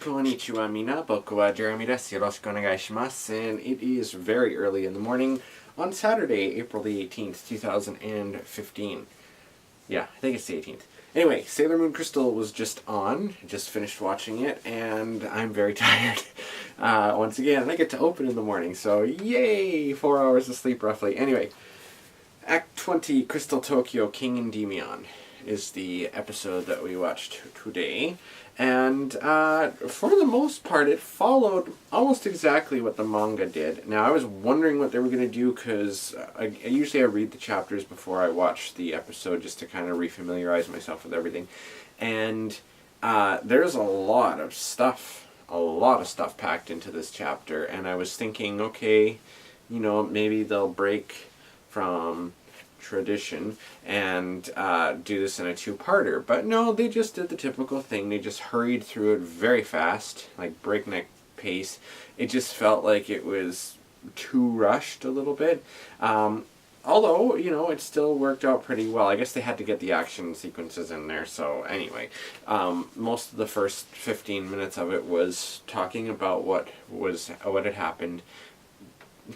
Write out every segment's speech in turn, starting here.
Konnichiwa mina, boku wa Jeremy desu. Yoroshiku onegaishimasu. And it is very early in the morning on Saturday, April the 18th, 2015. Yeah, I think it's the 18th. Anyway, Sailor Moon Crystal was just on. Just finished watching it, and I'm very tired. Once again, I get to open in the morning, so yay! 4 hours of sleep, roughly. Anyway, Act 20, Crystal Tokyo, King and Demion is the episode that we watched today. And for the most part, it followed almost exactly what the manga did. Now, I was wondering what they were going to do because usually I read the chapters before I watch the episode just to kind of refamiliarize myself with everything. And there's a lot of stuff packed into this chapter. And I was thinking, okay, you know, maybe they'll break from tradition and do this in a two-parter, but no, they just did the typical thing. They just hurried through it very fast, like breakneck pace. It just felt like it was too rushed a little bit, although, you know, it still worked out pretty well. I guess they had to get the action sequences in there. So anyway, most of the first 15 minutes of it was talking about what had happened,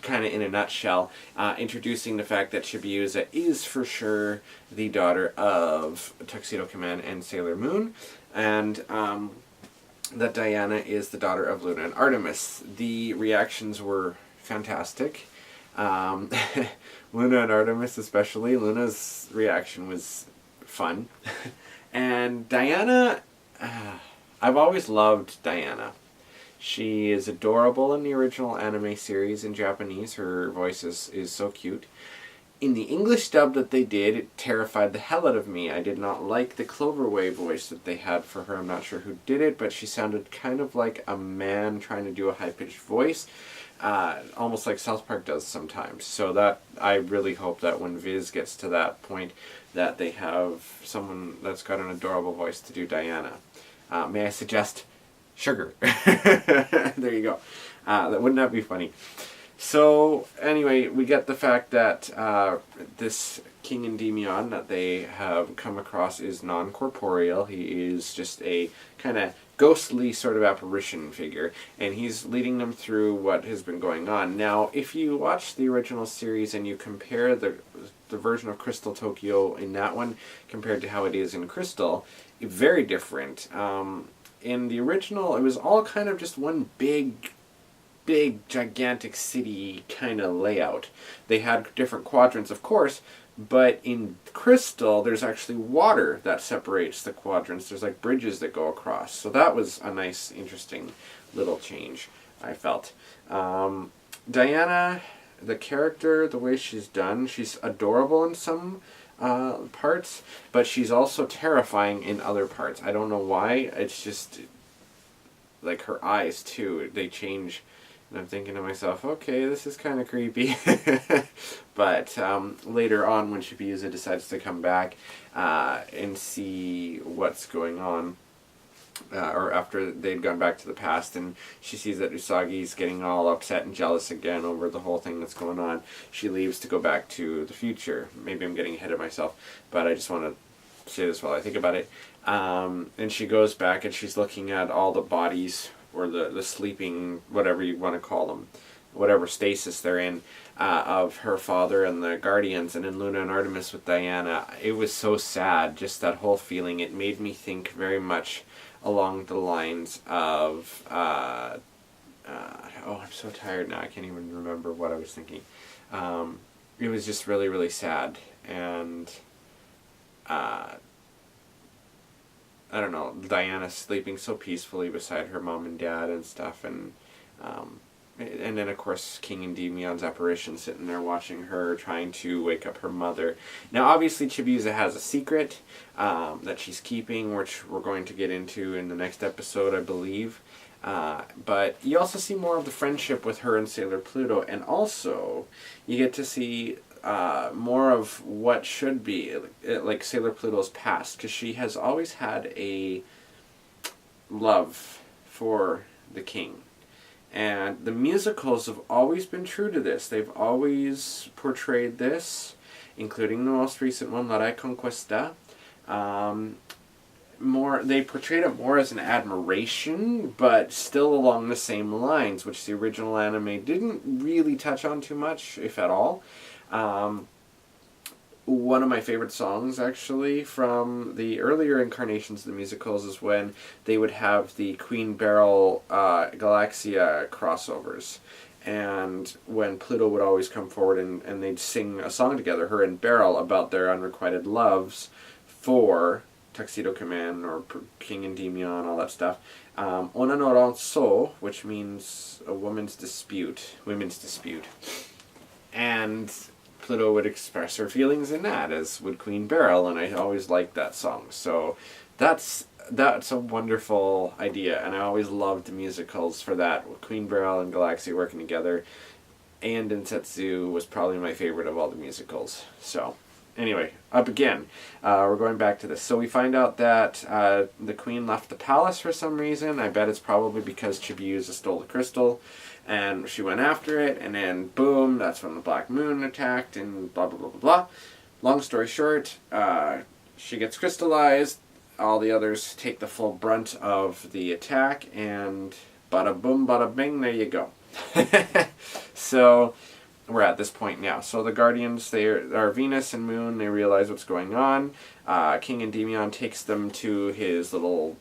kind of in a nutshell, introducing the fact that Chibiusa is for sure the daughter of Tuxedo Kamen and Sailor Moon, and that Diana is the daughter of Luna and Artemis. The reactions were fantastic. Luna and Artemis especially. Luna's reaction was fun. And Diana, I've always loved Diana. She is adorable in the original anime series in Japanese. Her voice is so cute. In the English dub that they did, it terrified the hell out of me. I did not like the Cloverway voice that they had for her. I'm not sure who did it, but she sounded kind of like a man trying to do a high-pitched voice. Almost like South Park does sometimes. So that I really hope that when Viz gets to that point that they have someone that's got an adorable voice to do Diana. May I suggest Sugar. There you go. Wouldn't that be funny? So anyway, we get the fact that this King and Demion that they have come across is non-corporeal. He is just a kind of ghostly sort of apparition figure, and he's leading them through what has been going on. Now, if you watch the original series and you compare the version of Crystal Tokyo in that one compared to how it is in Crystal, very different. In the original, it was all kind of just one big, gigantic city kind of layout. They had different quadrants, of course, but in Crystal, there's actually water that separates the quadrants. There's like bridges that go across. So that was a nice, interesting little change, I felt. Diana, the character, the way she's done, she's adorable in some parts, but she's also terrifying in other parts. I don't know why. It's just like her eyes too, they change, and I'm thinking to myself, okay, this is kind of creepy. But later on, when Chibiusa decides to come back and see what's going on, or after they'd gone back to the past, and she sees that Usagi's getting all upset and jealous again over the whole thing that's going on, she leaves to go back to the future. Maybe I'm getting ahead of myself, but I just want to say this while I think about it. And she goes back and she's looking at all the bodies, or the sleeping, whatever you want to call them, whatever stasis they're in, of her father and the Guardians, and in Luna and Artemis with Diana. It was so sad, just that whole feeling. It made me think very much along the lines of, oh, I'm so tired now, I can't even remember what I was thinking. It was just really, really sad, and I don't know, Diana sleeping so peacefully beside her mom and dad and stuff, and then of course King and Demion's apparition sitting there watching her, trying to wake up her mother. Now obviously Chibiusa has a secret that she's keeping, which we're going to get into in the next episode, I believe. But you also see more of the friendship with her and Sailor Pluto, and also you get to see more of what should be like Sailor Pluto's past, because she has always had a love for the king. And the musicals have always been true to this. They've always portrayed this, including the most recent one, La Reconquista. they portrayed it more as an admiration, but still along the same lines, which the original anime didn't really touch on too much, if at all. One of my favorite songs, actually, from the earlier incarnations of the musicals is when they would have the Queen Beryl Galaxia crossovers. And when Pluto would always come forward and they'd sing a song together, her and Beryl, about their unrequited loves for Tuxedo Kamen or King Endymion, all that stuff. Ona no Ronso, which means a women's dispute. And Pluto would express her feelings in that, as would Queen Beryl, and I always liked that song. So that's a wonderful idea, and I always loved musicals for that. Queen Beryl and Galaxia working together, and Densetsu was probably my favorite of all the musicals. So, anyway, up again. We're going back to this. So we find out that the queen left the palace for some reason. I bet it's probably because Chibiusa stole the crystal, and she went after it, and then boom, that's when the Black Moon attacked, and blah, blah, blah, blah, blah. Long story short, she gets crystallized. All the others take the full brunt of the attack, and bada boom, bada bing, there you go. So we're at this point now. So the Guardians, they are Venus and Moon, they realize what's going on. King Endymion takes them to his little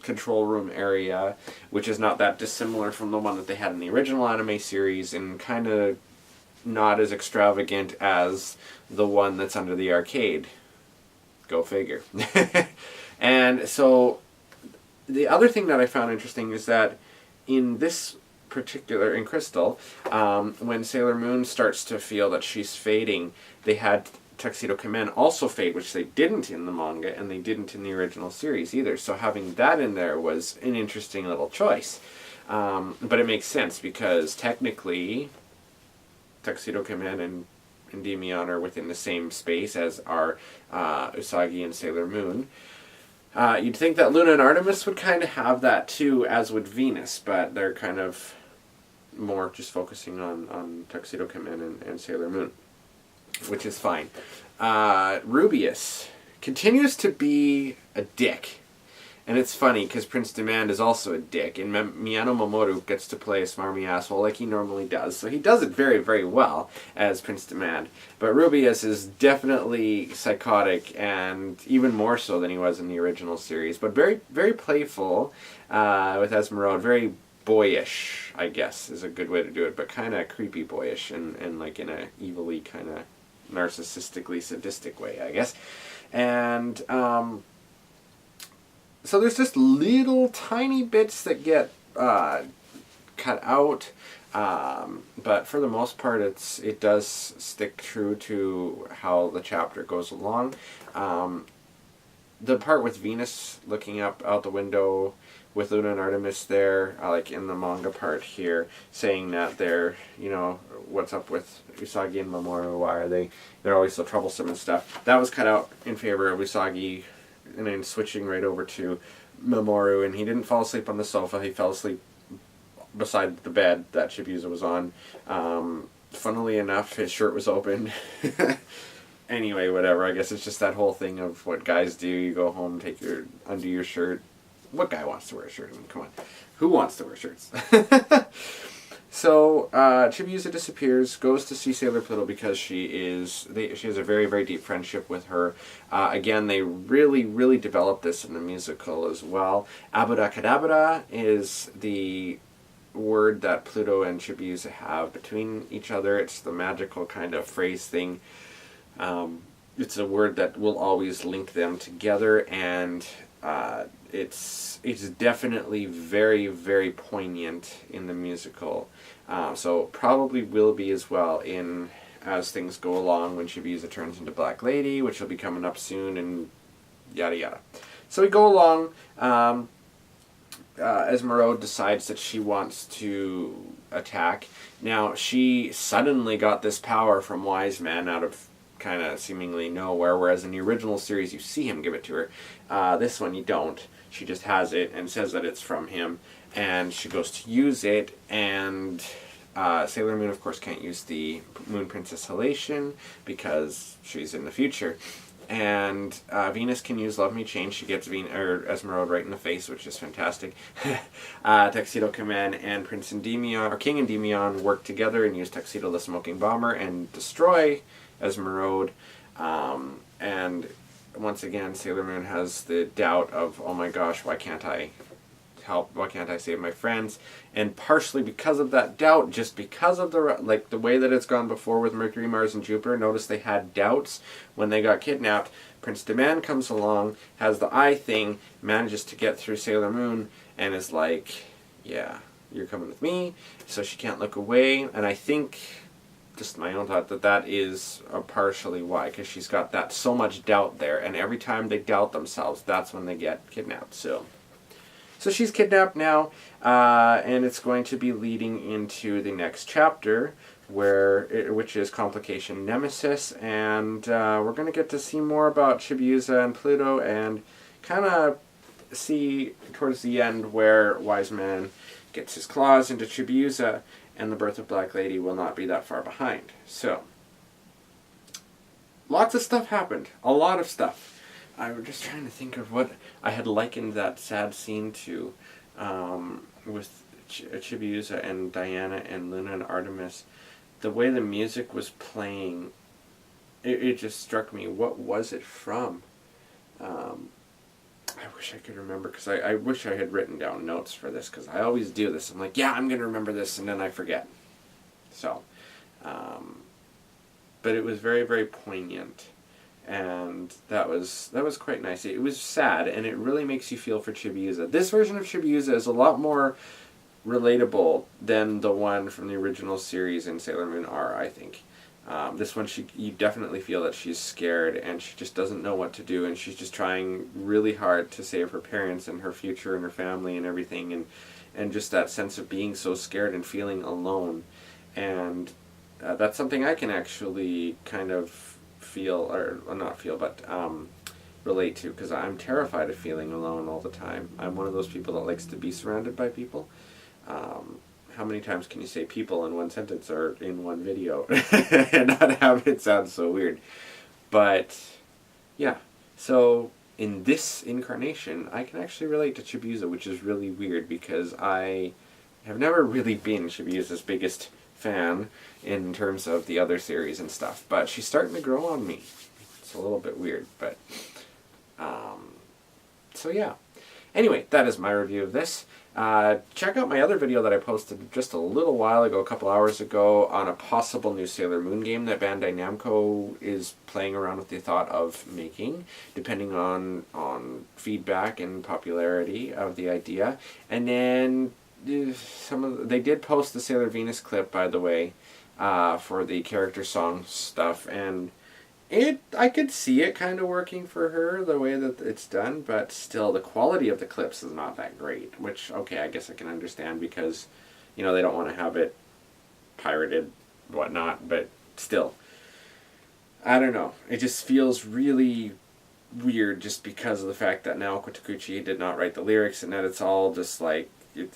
control room area, which is not that dissimilar from the one that they had in the original anime series, and kind of not as extravagant as the one that's under the arcade. Go figure. And so the other thing that I found interesting is that in this particular, in Crystal, when Sailor Moon starts to feel that she's fading, they had Tuxedo Kamen also fade, which they didn't in the manga, and they didn't in the original series either. So having that in there was an interesting little choice. But it makes sense, because technically Tuxedo Kamen and Endymion are within the same space as are Usagi and Sailor Moon. You'd think that Luna and Artemis would kind of have that too, as would Venus, but they're kind of more just focusing on Tuxedo Kamen and Sailor Moon, which is fine. Rubius continues to be a dick. And it's funny, because Prince Demand is also a dick, and Miyano Mamoru gets to play a smarmy asshole like he normally does, so he does it very, very well as Prince Demand. But Rubius is definitely psychotic, and even more so than he was in the original series, but very, very playful with Esmeralda, very boyish, I guess, is a good way to do it, but kind of creepy boyish, and like in a evilly, kind of narcissistically sadistic way, I guess. And so there's just little tiny bits that get cut out, but for the most part it does stick true to how the chapter goes along. The part with Venus looking up out the window with Luna and Artemis there, like in the manga part here, saying that they're, you know, what's up with Usagi and Mamoru, why are they're always so troublesome and stuff. That was cut out in favor of Usagi, and then switching right over to Mamoru, and he didn't fall asleep on the sofa, he fell asleep beside the bed that Chibiusa was on. Funnily enough, his shirt was open. Anyway, whatever, I guess it's just that whole thing of what guys do. You go home, undo your shirt. What guy wants to wear a shirt? I mean, come on. Who wants to wear shirts? So, Chibiusa disappears, goes to see Sailor Pluto because she has a very, very deep friendship with her. Again, they really, really developed this in the musical as well. Abracadabra is the word that Pluto and Chibiusa have between each other. It's the magical kind of phrase thing. It's a word that will always link them together, and it's definitely very, very poignant in the musical. So probably will be as well as things go along when Chibiusa turns into Black Lady, which will be coming up soon, and yada yada. So we go along. Esmeralda decides that she wants to attack. Now, she suddenly got this power from Wise Man out of kind of seemingly nowhere, whereas in the original series you see him give it to her. This one you don't. She just has it and says that it's from him, and she goes to use it, and Sailor Moon, of course, can't use the Moon Princess Halation because she's in the future. And Venus can use Love Me Change. She gets Esmeralda right in the face, which is fantastic. Tuxedo, Kamen, and Prince Endymion, or King Endymion, work together and use Tuxedo the Smoking Bomber and destroy Esmeralda. And once again, Sailor Moon has the doubt of, oh my gosh, why can't I help? Why can't I save my friends? And partially because of that doubt, just because of the way that it's gone before with Mercury, Mars, and Jupiter. Notice they had doubts when they got kidnapped. Prince Demand comes along, has the eye thing, manages to get through Sailor Moon, and is like, yeah, you're coming with me, so she can't look away. And I think, just my own thought, that is partially why, because she's got that so much doubt there, and every time they doubt themselves, that's when they get kidnapped. So she's kidnapped now, and it's going to be leading into the next chapter, which is Complication Nemesis, and we're going to get to see more about Chibiusa and Pluto, and kind of see towards the end where Wise Man gets his claws into Chibiusa, and the birth of Black Lady will not be that far behind. So, lots of stuff happened. A lot of stuff. I was just trying to think of what I had likened that sad scene to, with Chibiusa and Diana and Luna and Artemis. The way the music was playing, it just struck me. What was it from? I wish I could remember, because I wish I had written down notes for this, because I always do this. I'm like, yeah, I'm going to remember this, and then I forget. So, but it was very, very poignant, and that was quite nice. It was sad, and it really makes you feel for Chibiusa. This version of Chibiusa is a lot more relatable than the one from the original series in Sailor Moon R, I think. This one, you definitely feel that she's scared, and she just doesn't know what to do, and she's just trying really hard to save her parents and her future and her family and everything, and just that sense of being so scared and feeling alone. And that's something I can actually kind of feel, or not feel, but relate to, because I'm terrified of feeling alone all the time. I'm one of those people that likes to be surrounded by people. How many times can you say people in one sentence or in one video and not have it sound so weird? But, yeah. So, in this incarnation, I can actually relate to Chibiusa, which is really weird, because I have never really been Chibiusa's biggest fan in terms of the other series and stuff. But she's starting to grow on me. It's a little bit weird, but... so, yeah. Anyway, that is my review of this. Check out my other video that I posted just a little while ago, a couple hours ago, on a possible new Sailor Moon game that Bandai Namco is playing around with the thought of making, depending on feedback and popularity of the idea. And then they did post the Sailor Venus clip, by the way, for the character song stuff, and I could see it kind of working for her, the way that it's done, but still, the quality of the clips is not that great, which, okay, I guess I can understand, because, they don't want to have it pirated, whatnot, but still, I don't know, it just feels really weird, just because of the fact that Naoko Takeuchi did not write the lyrics, and that it's all just like, it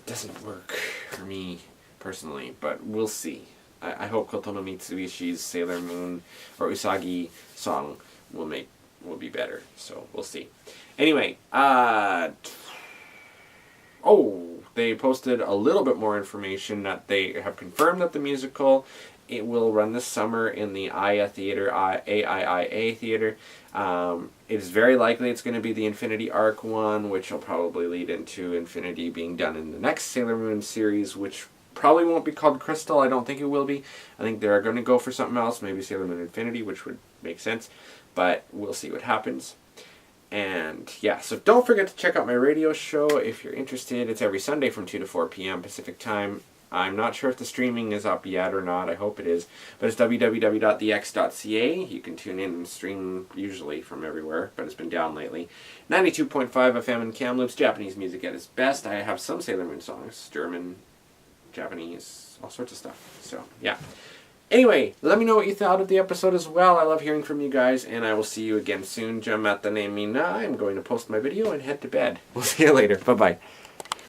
doesn't work for me, personally, but we'll see. I hope Kotono Mitsubishi's Sailor Moon or Usagi song will be better. So we'll see. Anyway, they posted a little bit more information that they have confirmed that the musical, it will run this summer in the AIA Theater, AIIA Theater. It is very likely it's going to be the Infinity Arc one, which will probably lead into Infinity being done in the next Sailor Moon series, which probably won't be called Crystal. I don't think it will be. I think they're going to go for something else, maybe Sailor Moon Infinity, which would make sense. But we'll see what happens. And yeah, so don't forget to check out my radio show if you're interested. It's every Sunday from 2 to 4 p.m. Pacific Time. I'm not sure if the streaming is up yet or not. I hope it is. But it's www.thex.ca. You can tune in and stream usually from everywhere, but it's been down lately. 92.5 FM in Kamloops. Japanese music at its best. I have some Sailor Moon songs. German, Japanese, all sorts of stuff. So, yeah. Anyway, let me know what you thought of the episode as well. I love hearing from you guys, and I will see you again soon. Jamata ne mina. I'm going to post my video and head to bed. We'll see you later. Bye-bye.